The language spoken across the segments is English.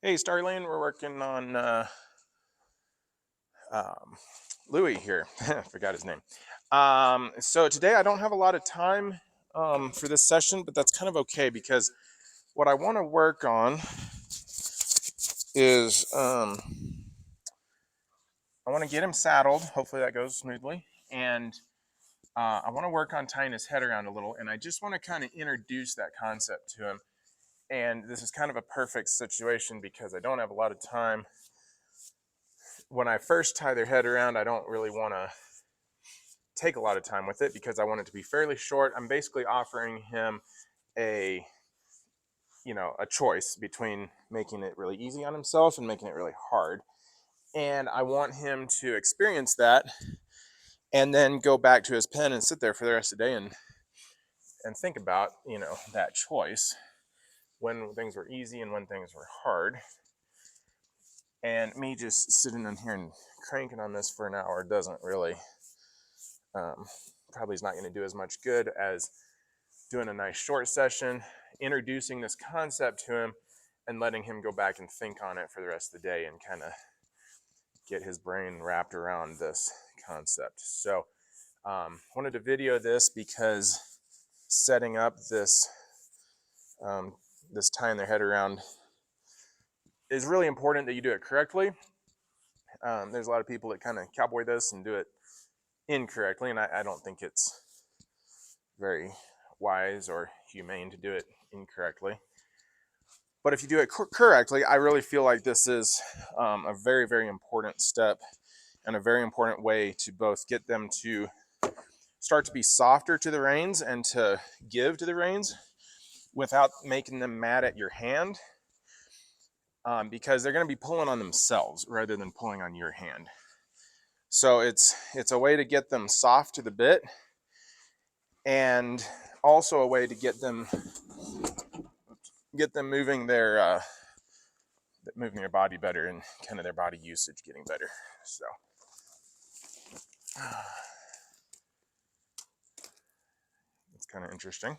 Hey, Starlane, we're working on um, Louie here. Forgot his name. So today I don't have a lot of time for this session, but that's kind of okay because what I want to work on is I want to get him saddled. Hopefully that goes smoothly. And I want to work on tying his head around a little. And I just want to kind of introduce that concept to him. And this is kind of a perfect situation because I don't have a lot of time. When I first tie their head around, I don't really want to take a lot of time with it because I want it to be fairly short. I'm basically offering him a a choice between making it really easy on himself and making it really hard. And I want him to experience that and then go back to his pen and sit there for the rest of the day and think about, that choice when things were easy and when things were hard. And me just sitting in here and cranking on this for an hour doesn't really probably is not going to do as much good as doing a nice short session, introducing this concept to him, and letting him go back and think on it for the rest of the day and kind of get his brain wrapped around this concept. So wanted to video this because setting up this this tying their head around is really important that you do it correctly. There's a lot of people that kind of cowboy this and do it incorrectly, and I don't think it's very wise or humane to do it incorrectly. But if you do it correctly, I really feel like this is a very, very important step and a very important way to both get them to start to be softer to the reins and to give to the reins without making them mad at your hand, because they're going to be pulling on themselves rather than pulling on your hand. So it's a way to get them soft to the bit, and also a way to get them moving their body better and kind of their body usage getting better. So it's kind of interesting.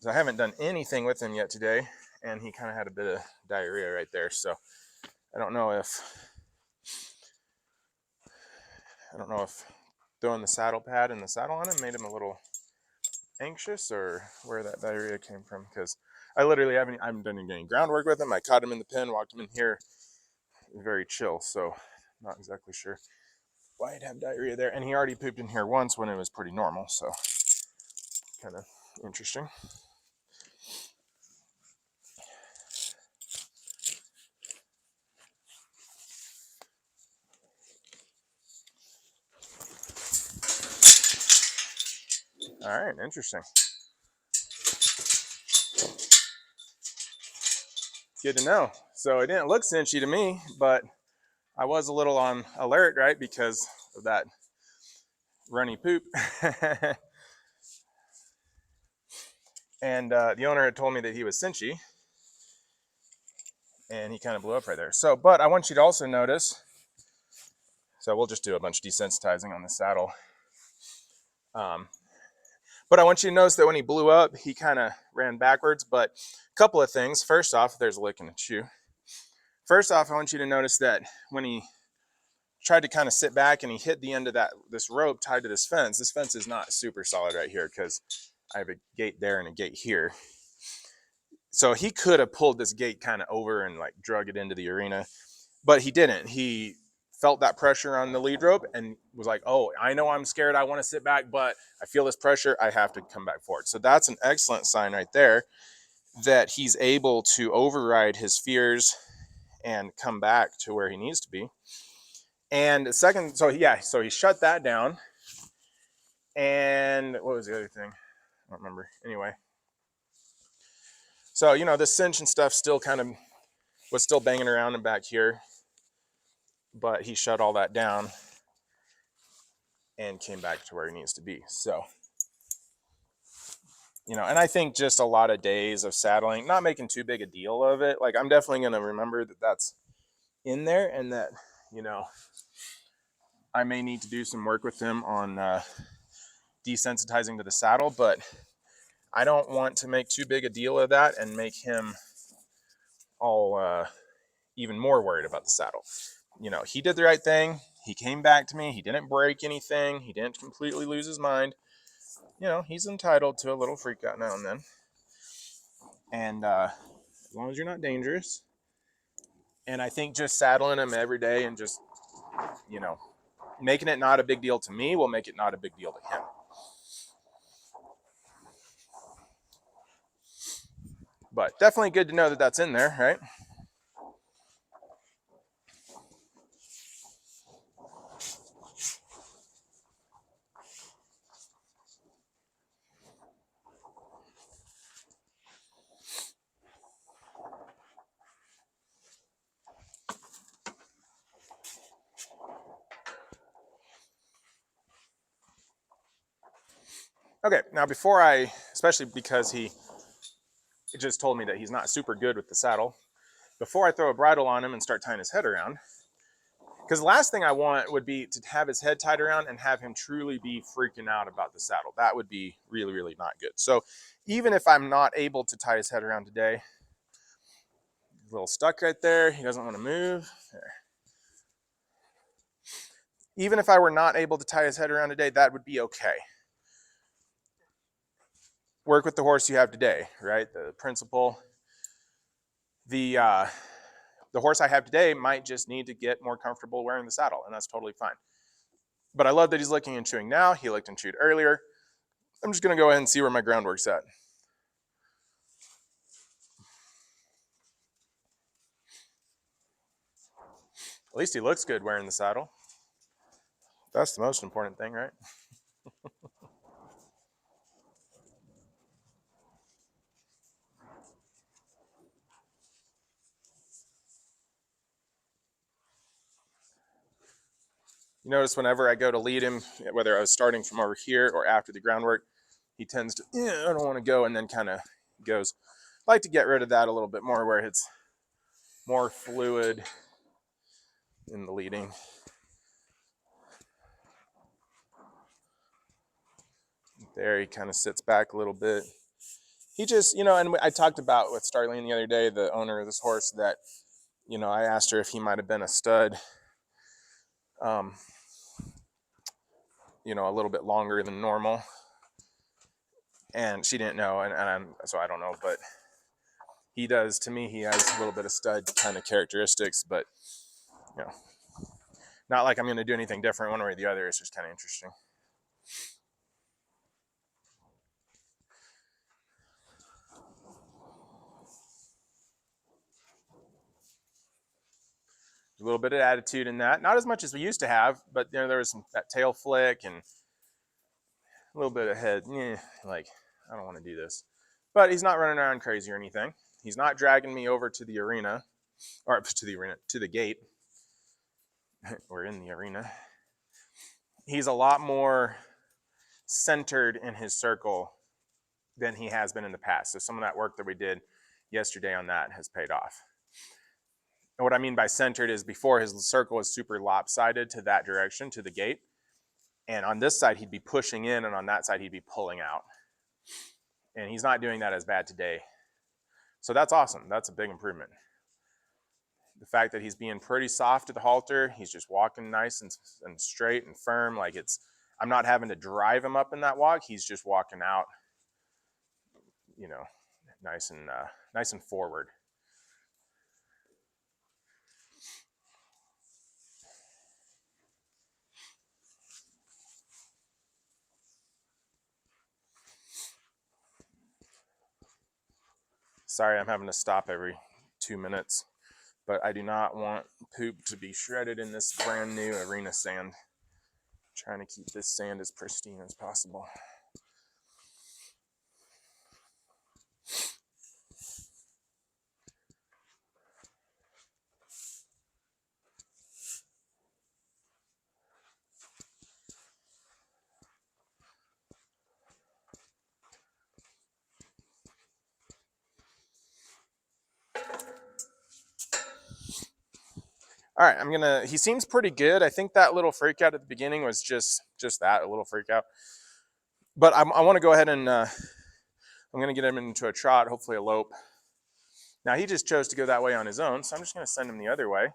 So I haven't done anything with him yet today, and he kind of had a bit of diarrhea right there. So I don't know if throwing the saddle pad and the saddle on him made him a little anxious or where that diarrhea came from, because I literally haven't done any groundwork with him. I caught him in the pen, walked him in here, very chill. So not exactly sure why he'd have diarrhea there. And he already pooped in here once when it was pretty normal. So kind of interesting. All right, interesting. Good to know. So it didn't look cinchy to me, but I was a little on alert, right, because of that runny poop. And the owner had told me that he was cinchy, and he kind of blew up right there. So, but I want you to also notice, so we'll just do a bunch of desensitizing on the saddle. But I want you to notice that when he blew up, he kind of ran backwards. But a couple of things. First off, there's a lick in the shoe. First off, I want you to notice that when he tried to kind of sit back and he hit the end of this rope tied to this fence. This fence is not super solid right here because I have a gate there and a gate here. So he could have pulled this gate kind of over and like drug it into the arena, but he didn't. He felt that pressure on the lead rope and was like, oh, I know I'm scared. I want to sit back, but I feel this pressure. I have to come back forward. So that's an excellent sign right there that he's able to override his fears and come back to where he needs to be. And second, so he shut that down. And what was the other thing? I don't remember. Anyway, so this cinch and stuff still kind of was still banging around and back here, but he shut all that down and came back to where he needs to be. So and I think just a lot of days of saddling, not making too big a deal of it. Like I'm definitely going to remember that that's in there, and that I may need to do some work with him on desensitizing to the saddle, but I don't want to make too big a deal of that and make him all even more worried about the saddle. You know, he did the right thing. He came back to me. He didn't break anything. He didn't completely lose his mind. You know, he's entitled to a little freak out now and then. And as long as you're not dangerous. And I think just saddling him every day and just, you know, making it not a big deal to me will make it not a big deal to him. But definitely good to know that that's in there, right? Okay, now before I, especially because he just told me that he's not super good with the saddle, before I throw a bridle on him and start tying his head around, because the last thing I want would be to have his head tied around and have him truly be freaking out about the saddle. That would be really, really not good. So even if I'm not able to tie his head around today, a little stuck right there, he doesn't want to move. There. Even if I were not able to tie his head around today, that would be okay. Work with the horse you have today, right? The principle. The horse I have today might just need to get more comfortable wearing the saddle, and that's totally fine. But I love that he's licking and chewing now. He licked and chewed earlier. I'm just going to go ahead and see where my groundwork's at. At least he looks good wearing the saddle. That's the most important thing, right? You notice whenever I go to lead him, whether I was starting from over here or after the groundwork, he tends to, I don't want to go, and then kind of goes. I like to get rid of that a little bit more where it's more fluid in the leading. There, he kind of sits back a little bit. He just, and I talked about with Starling the other day, the owner of this horse, that, I asked her if he might have been a stud, a little bit longer than normal. And she didn't know, so I don't know, but he does. To me, he has a little bit of stud kind of characteristics, but, not like I'm going to do anything different one way or the other. It's just kind of interesting. A little bit of attitude in that. Not as much as we used to have, but there was that tail flick and a little bit of head. Like, I don't want to do this. But he's not running around crazy or anything. He's not dragging me over to the arena, or to the gate. We're in the arena. He's a lot more centered in his circle than he has been in the past. So some of that work that we did yesterday on that has paid off. And what I mean by centered is before his circle was super lopsided to that direction, to the gate. And on this side, he'd be pushing in, and on that side, he'd be pulling out. And he's not doing that as bad today. So that's awesome. That's a big improvement. The fact that he's being pretty soft at the halter, he's just walking nice and straight and firm. Like I'm not having to drive him up in that walk. He's just walking out, nice and forward. Sorry, I'm having to stop every 2 minutes, but I do not want poop to be shredded in this brand new arena sand. I'm trying to keep this sand as pristine as possible. All right, he seems pretty good. I think that little freak out at the beginning was just that, a little freak out. But I want to go ahead and I'm going to get him into a trot, hopefully a lope. Now he just chose to go that way on his own, so I'm just going to send him the other way.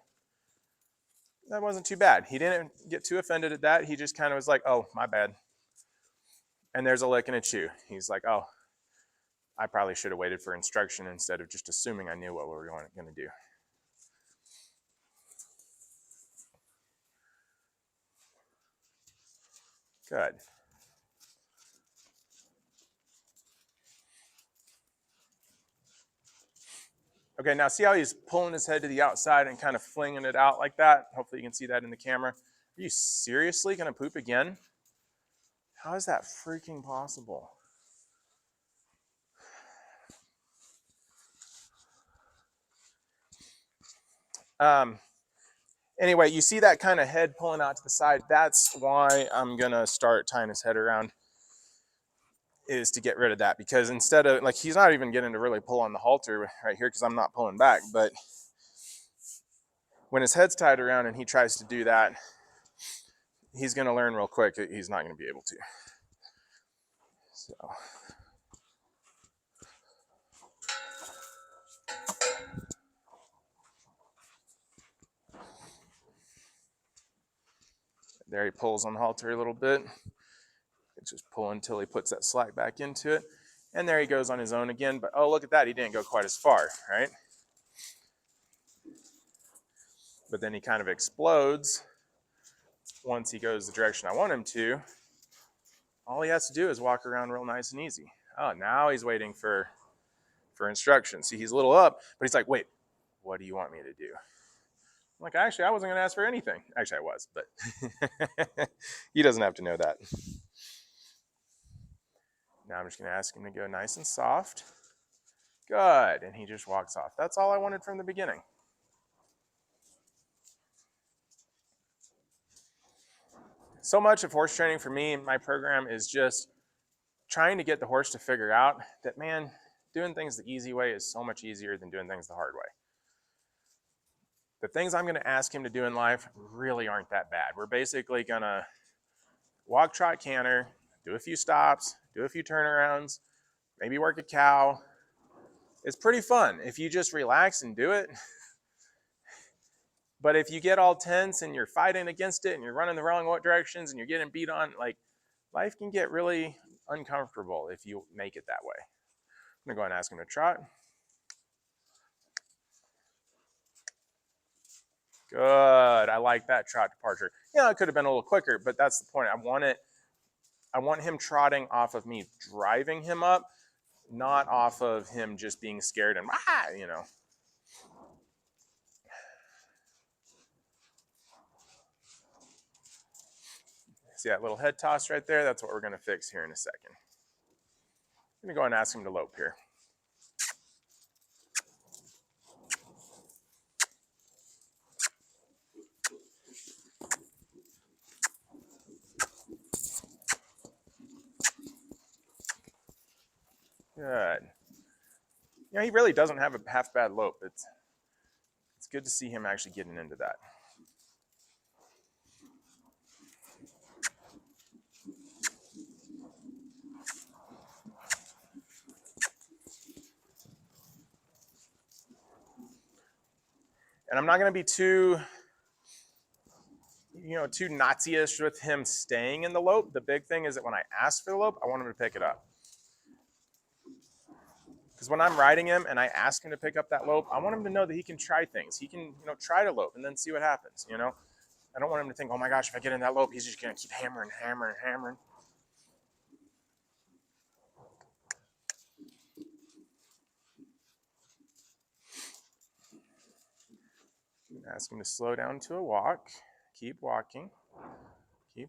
That wasn't too bad. He didn't get too offended at that. He just kind of was like, oh, my bad. And there's a lick and a chew. He's like, oh, I probably should have waited for instruction instead of just assuming I knew what we were going to do. Good. Okay, now see how he's pulling his head to the outside and kind of flinging it out like that? Hopefully you can see that in the camera. Are you seriously going to poop again? How is that freaking possible? Anyway, you see that kind of head pulling out to the side. That's why I'm going to start tying his head around, is to get rid of that. Because instead of, like, he's not even getting to really pull on the halter right here because I'm not pulling back. But when his head's tied around and he tries to do that, he's going to learn real quick that he's not going to be able to. So there he pulls on the halter a little bit. Just pull until he puts that slack back into it. And there he goes on his own again. But oh, look at that. He didn't go quite as far, right? But then he kind of explodes once he goes the direction I want him to. All he has to do is walk around real nice and easy. Oh, now he's waiting for instructions. See, he's a little up, but he's like, wait, what do you want me to do? I'm like, actually, I wasn't going to ask for anything. Actually, I was, but he doesn't have to know that. Now I'm just going to ask him to go nice and soft. Good. And he just walks off. That's all I wanted from the beginning. So much of horse training for me, my program, is just trying to get the horse to figure out that, man, doing things the easy way is so much easier than doing things the hard way. The things I'm going to ask him to do in life really aren't that bad. We're basically going to walk, trot, canter, do a few stops, do a few turnarounds, maybe work a cow. It's pretty fun if you just relax and do it. But if you get all tense and you're fighting against it and you're running the wrong directions and you're getting beat on, like, life can get really uncomfortable if you make it that way. I'm going to go ahead and ask him to trot. Good. I like that trot departure. Yeah, it could have been a little quicker, but that's the point. I want him trotting off of me driving him up, not off of him just being scared and, you know. See that little head toss right there? That's what we're going to fix here in a second. I'm going to go ahead and ask him to lope here. Good. You know, he really doesn't have a half bad lope. It's good to see him actually getting into that. And I'm not going to be too Nazi-ish with him staying in the lope. The big thing is that when I ask for the lope, I want him to pick it up. Because when I'm riding him and I ask him to pick up that lope, I want him to know that he can try things. He can, try to lope and then see what happens, I don't want him to think, oh my gosh, if I get in that lope, he's just going to keep hammering. Ask him to slow down to a walk. Keep walking. He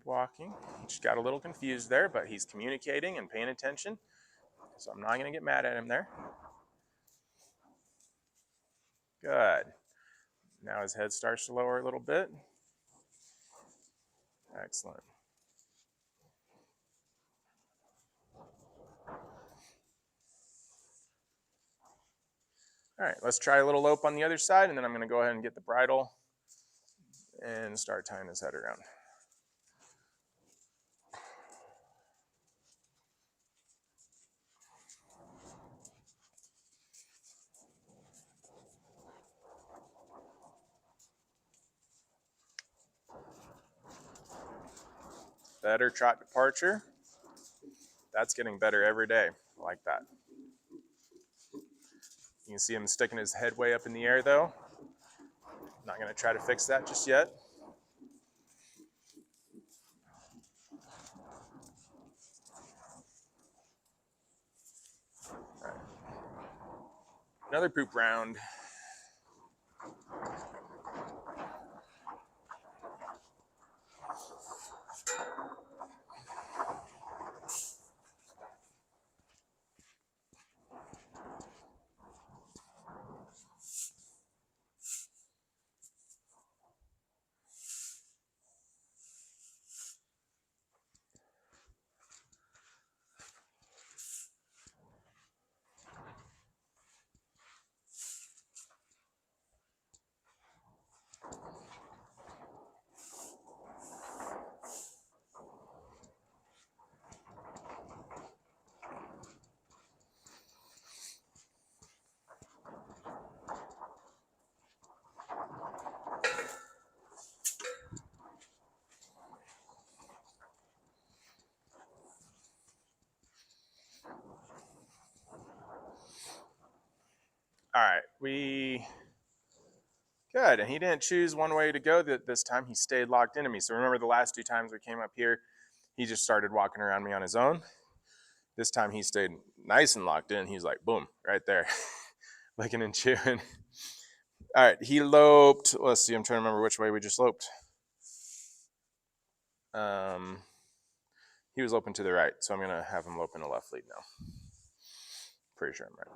just got a little confused there, but he's communicating and paying attention. So I'm not going to get mad at him there. Good. Now his head starts to lower a little bit. Excellent. All right, let's try a little lope on the other side, and then I'm going to go ahead and get the bridle and start tying his head around. Better trot departure. That's getting better every day. I like that. You can see him sticking his head way up in the air though. Not going to try to fix that just yet. Right. Another poop round. All right, good. And he didn't choose one way to go this time. He stayed locked into me. So remember the last 2 times we came up here, he just started walking around me on his own. This time he stayed nice and locked in. He's like, boom, right there, licking and chewing. All right, he loped. Let's see, I'm trying to remember which way we just loped. He was loping to the right, so I'm going to have him lope in the left lead now. Pretty sure I'm right.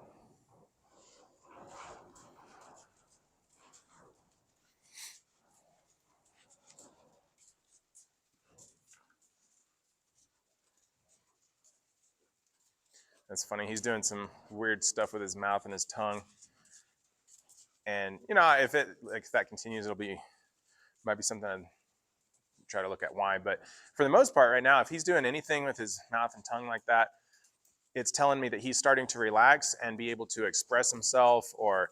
That's funny. He's doing some weird stuff with his mouth and his tongue. And, you know, if that continues, might be something I'd try to look at why. But for the most part right now, if he's doing anything with his mouth and tongue like that, it's telling me that he's starting to relax and be able to express himself or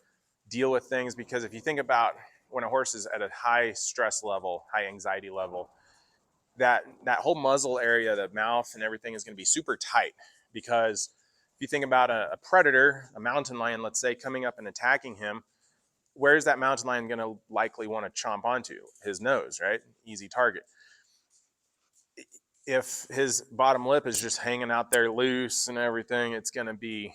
deal with things. Because if you think about when a horse is at a high stress level, high anxiety level, that whole muzzle area, the mouth and everything is going to be super tight. Because if you think about a predator, a mountain lion, let's say, coming up and attacking him, where's that mountain lion going to likely want to chomp onto? His nose, right? Easy target. If his bottom lip is just hanging out there loose and everything, it's going to be,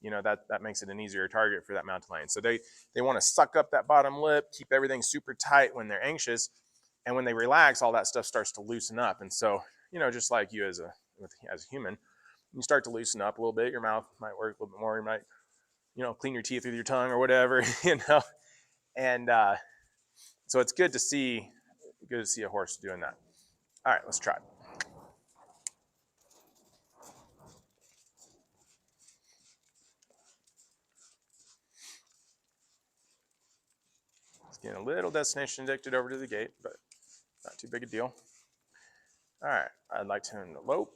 you know, that makes it an easier target for that mountain lion. So they want to suck up that bottom lip, keep everything super tight when they're anxious. And when they relax, all that stuff starts to loosen up. And so, you know, just like you as a human, you start to loosen up a little bit. Your mouth might work a little bit more. You might, you know, clean your teeth with your tongue or whatever, you know. And so it's good to see a horse doing that. All right, let's try. It's getting a little destination addicted over to the gate, but not too big a deal. All right, I'd like to him to lope.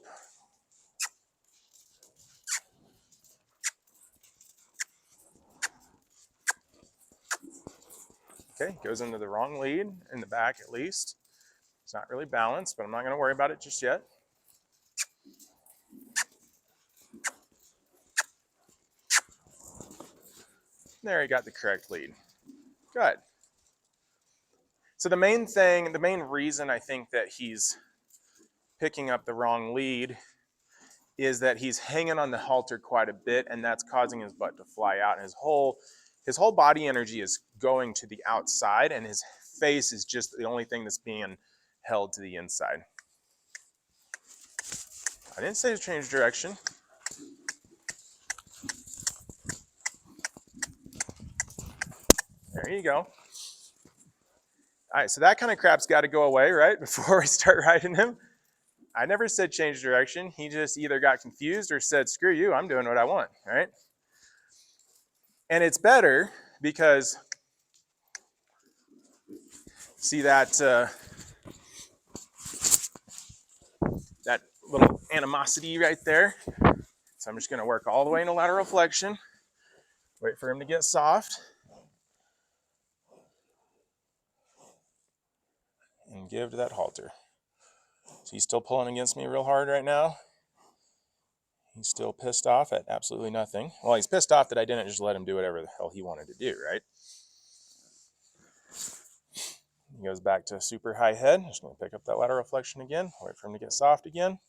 Okay, goes into the wrong lead, in the back at least. It's not really balanced, but I'm not going to worry about it just yet. There, he got the correct lead. Good. So the main reason I think that he's picking up the wrong lead is that he's hanging on the halter quite a bit, and that's causing his butt to fly out. And his whole body energy is going to the outside, and his face is just the only thing that's being held to the inside. I didn't say to change direction. There you go. All right, so that kind of crap's got to go away, right, before we start riding him. I never said change direction. He just either got confused or said, screw you, I'm doing what I want, right? And it's better because, see that that little animosity right there? So I'm just going to work all the way in a lateral flexion. Wait for him to get soft. And give to that halter. So he's still pulling against me real hard right now. He's still pissed off at absolutely nothing. Well, he's pissed off that I didn't just let him do whatever the hell he wanted to do, right? He goes back to super high head. Just going to pick up that lateral flexion again. Wait for him to get soft again.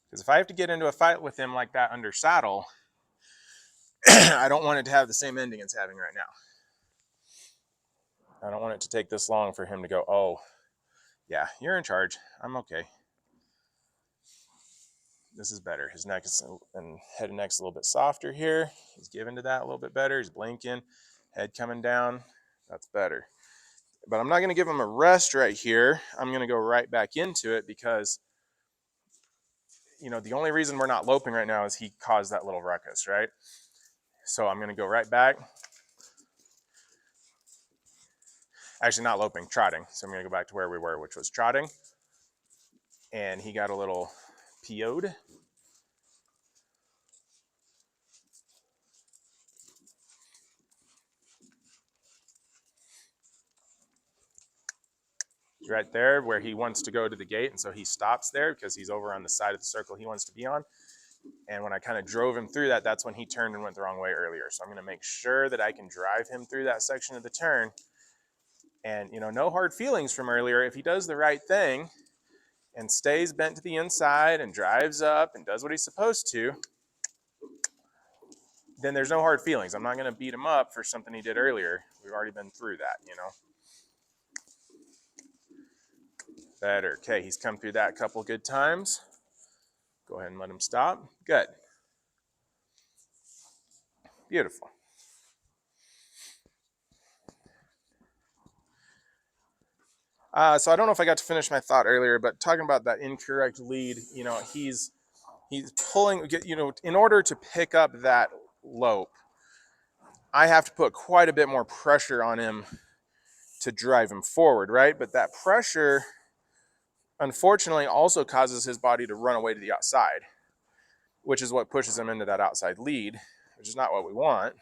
Because if I have to get into a fight with him like that under saddle, I don't want it to have the same ending it's having right now. I don't want it to take this long for him to go, oh, yeah, you're in charge. I'm okay. This is better. His neck is, and head and neck's a little bit softer here. He's giving to that a little bit better. He's blinking, head coming down. That's better. But I'm not going to give him a rest right here. I'm going to go right back into it because, you know, the only reason we're not loping right now is he caused that little ruckus, right? So I'm going to go right back. Actually, not loping, trotting. So I'm going to go back to where we were, which was trotting. And he got a little PO'd. Right there where he wants to go to the gate, and so he stops there because he's over on the side of the circle he wants to be on. And when I kind of drove him through that, that's when he turned and went the wrong way earlier. So I'm going to make sure that I can drive him through that section of the turn. And, you know, no hard feelings from earlier. If he does the right thing and stays bent to the inside and drives up and does what he's supposed to, then there's no hard feelings. I'm not going to beat him up for something he did earlier. We've already been through that, you know. Better. Okay, he's come through that a couple good times. Go ahead and let him stop. Good. Beautiful. So I don't know if I got to finish my thought earlier, but talking about that incorrect lead, you know, he's pulling, you know, in order to pick up that lope, I have to put quite a bit more pressure on him to drive him forward, right? But that pressure, unfortunately, also causes his body to run away to the outside, which is what pushes him into that outside lead, which is not what we want.